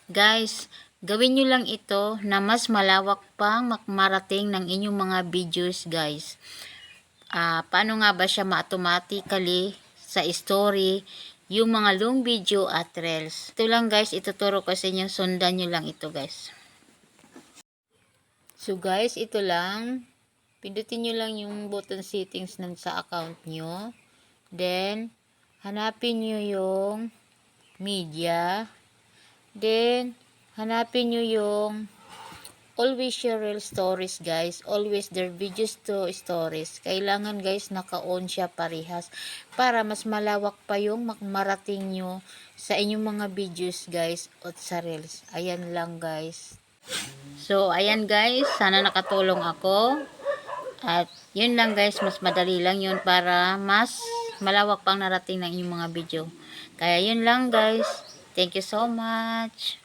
Guys, gawin nyo lang ito na mas malawak pang marating ng inyong mga videos, guys. Paano nga ba siya ma-automatically sa story, yung mga long video at reels. Ito lang guys, ituturo ko sa inyo. Sundan nyo lang ito guys. So guys, ito lang. Pindutin nyo lang yung button settings sa account nyo. Then, hanapin nyo yung media. Then, hanapin nyo yung always share real stories guys. Always their videos to stories. Kailangan guys naka-on siya parehas para mas malawak pa yung marating nyo sa inyong mga videos guys at sa reels. Ayan lang guys. So, ayan guys. Sana nakatulong ako. At yun lang guys. Mas madali lang yun para mas malawak pang narating ng inyong mga video. Kaya yun lang guys. Thank you so much.